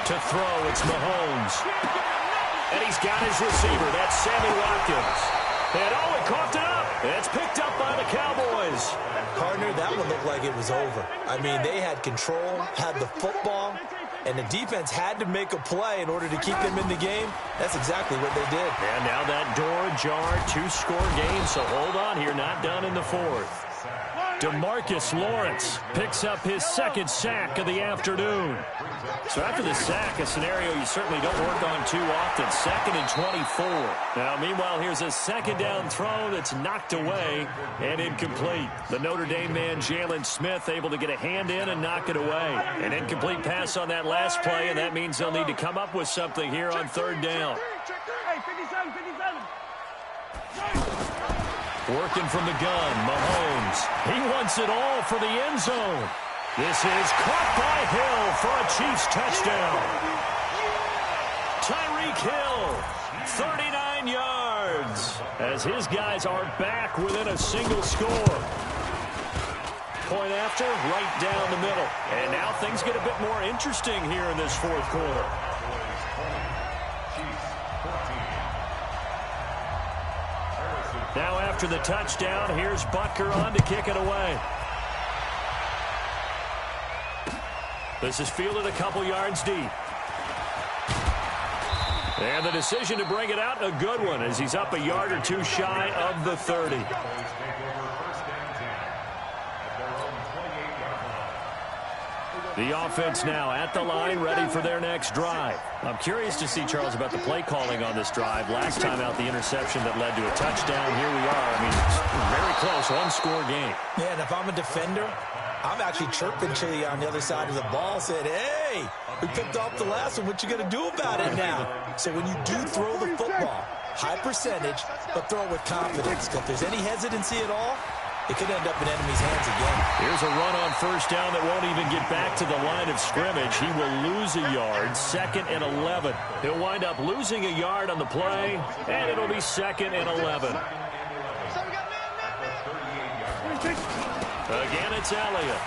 To throw, it's Mahomes. And he's got his receiver. That's Sammy Watkins. And he coughed it up. It's picked up by the Cowboys.
Partner, that one looked like it was over. I mean, they had control, had the football, and the defense had to make a play in order to keep them in the game. That's exactly what they did.
And now that door ajar, 2-score game, so hold on here, not done in the fourth. DeMarcus Lawrence picks up his second sack of the afternoon. So after the sack, a scenario you certainly don't work on too often. Second and 24. Now, meanwhile, here's a second down throw that's knocked away and incomplete. The Notre Dame man, Jalen Smith, able to get a hand in and knock it away. An incomplete pass on that last play, and that means they'll need to come up with something here on third down.
Hey, 57, 57.
Working from the gun, Mahomes. He wants it all for the end zone. This is caught by Hill for a Chiefs touchdown. Tyreek Hill, 39 yards, as his guys are back within a single score. Point after, right down the middle. And now things get a bit more interesting here in this fourth quarter. Now after the touchdown, here's Butker on to kick it away. This is fielded a couple yards deep. And the decision to bring it out, a good one, as he's up a yard or two shy of the 30. The offense now at the line, ready for their next drive. I'm curious to see, Charles, about the play calling on this drive. Last time out, the interception that led to a touchdown. Here we are. I mean, it's very close, one-score game.
Yeah, and if I'm a defender, I'm actually chirping to you on the other side of the ball, saying, hey, we picked off the last one. What you going to do about it now? So when you do throw the football, high percentage, but throw it with confidence. If there's any hesitancy at all, it could end up in enemy's hands again.
Here's a run on first down that won't even get back to the line of scrimmage. He will lose a yard, second and 11. He'll wind up losing a yard on the play, and it'll be second and 11. Again, it's Elliott.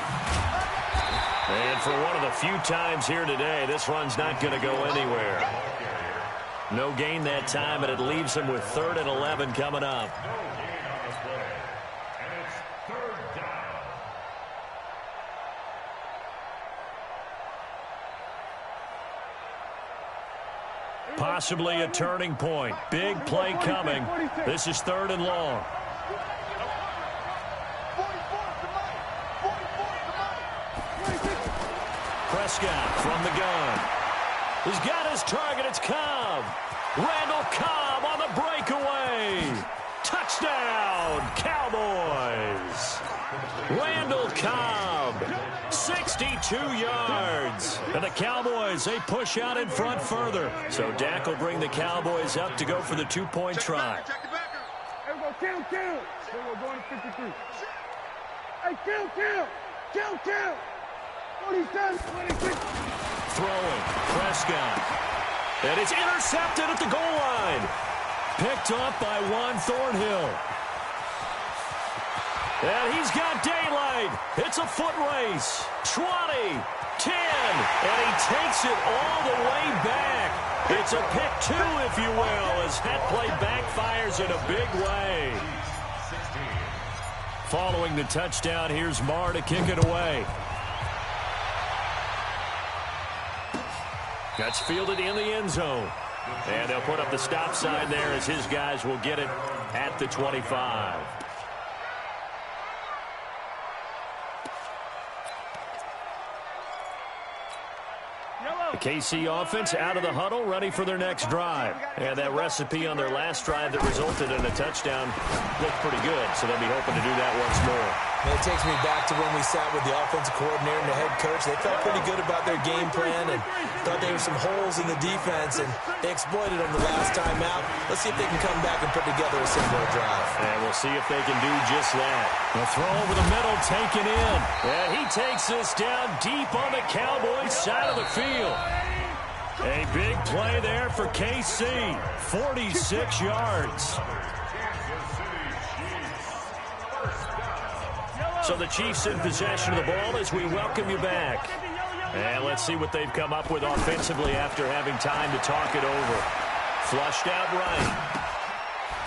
And for one of the few times here today, this run's not going to go anywhere. No gain that time, and it leaves him with third and 11 coming up. Possibly a turning point. Big play coming. This is third and long. Prescott from the gun. He's got his target. It's Cobb. Randall Cobb on the breakaway. Touchdown, Cowboys. Randall Cobb, 62 yards. And the Cowboys, they push out in front further. So Dak will bring the Cowboys up to go for the two-point try.
Hey, we go kill. Then we're going to 53. Hey, kill. 47, 26.
Throwing, Prescott. And it's intercepted at the goal line. Picked up by Juan Thornhill. And he's got daylight. It's a foot race. 20, 10, and he takes it all the way back. It's a pick two, if you will, as that play backfires in a big way. Following the touchdown, here's Marr to kick it away. That's fielded in the end zone. And they'll put up the stop sign there as his guys will get it at the 25. The KC offense out of the huddle, ready for their next drive. And that recipe on their last drive that resulted in a touchdown looked pretty good, so they'll be hoping to do that once more.
And it takes me back to when we sat with the offensive coordinator and the head coach. They felt pretty good about their game plan and thought there were some holes in the defense, and they exploited them the last time out. Let's see if they can come back and put together a similar drive.
And we'll see if they can do just that. The throw over the middle, taken in. And he takes this down deep on the Cowboys' side of the field. A big play there for KC. 46 yards. So the Chiefs in possession of the ball as we welcome you back. And let's see what they've come up with offensively after having time to talk it over. Flushed out right.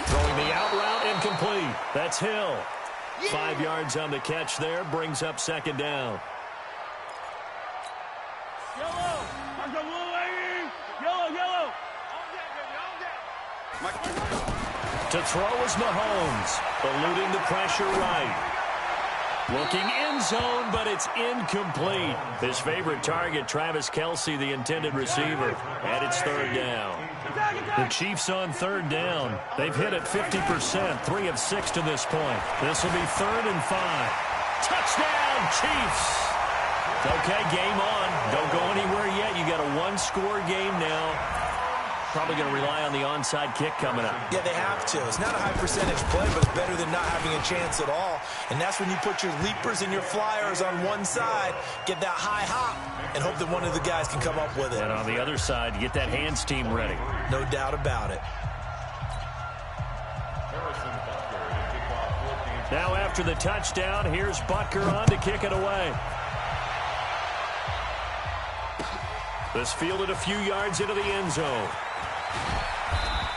Throwing the out route incomplete. That's Hill. 5 yards on the catch there. Brings up second down.
Yellow.
To throw is Mahomes. Eluding the pressure right. Looking end zone, but it's incomplete. His favorite target, Travis Kelce, the intended receiver. And it's third down. The Chiefs on third down. They've hit it 50%, 3 of 6 to this point. This will be 3rd and 5. Touchdown, Chiefs! Okay, game on. Don't go anywhere yet. You got a one-score game now. Probably going to rely on the onside kick coming up.
Yeah, they have to. It's not a high percentage play, but it's better than not having a chance at all. And that's when you put your leapers and your flyers on one side, get that high hop, and hope that one of the guys can come up with it.
And on the other side, get that hands team ready.
No doubt about it.
Now after the touchdown, here's Butker on to kick it away. This fielded a few yards into the end zone.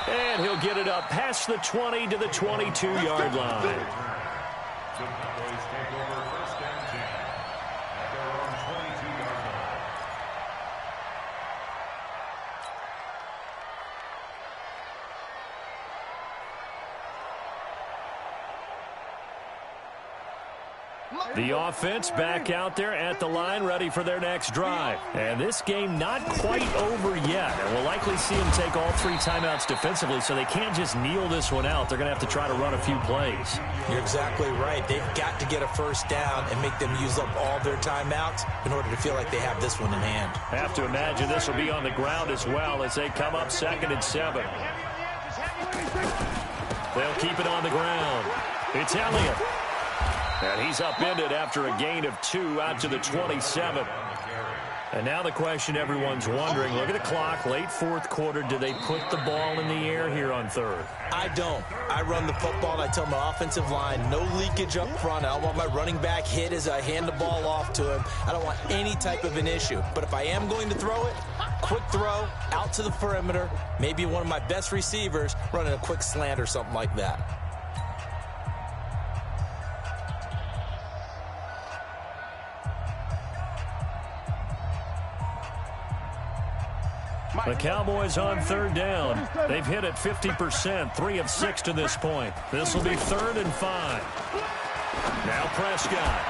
And he'll get it up past the 20 to the 22-yard line. The offense back out there at the line, ready for their next drive. And this game not quite over yet. And we'll likely see them take all 3 timeouts defensively, so they can't just kneel this one out. They're going to have to try to run a few plays.
You're exactly right. They've got to get a first down and make them use up all their timeouts in order to feel like they have this one in hand.
Have to imagine this will be on the ground as well as they come up 2nd and 7. They'll keep it on the ground. It's Elliott. And he's upended after a gain of 2 out to the 27. And now the question everyone's wondering, look at the clock, late 4th quarter, do they put the ball in the air here on 3rd?
I don't. I run the football, and I tell my offensive line, no leakage up front. I don't want my running back hit as I hand the ball off to him. I don't want any type of an issue. But if I am going to throw it, quick throw, out to the perimeter, maybe one of my best receivers running a quick slant or something like that.
The Cowboys on 3rd down. They've hit it 50%, 3 of 6 to this point. This will be 3rd and 5. Now Prescott.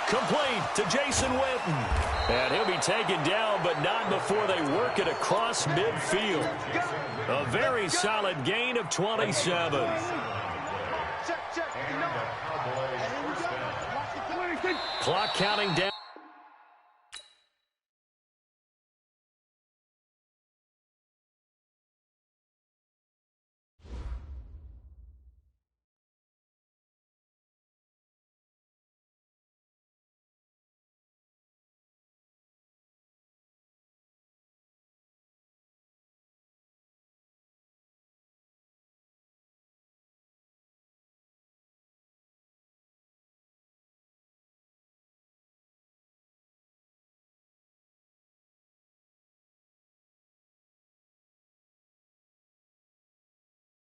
Complete to Jason Witten. And he'll be taken down, but not before they work it across midfield. A very solid gain of 27. Clock counting down.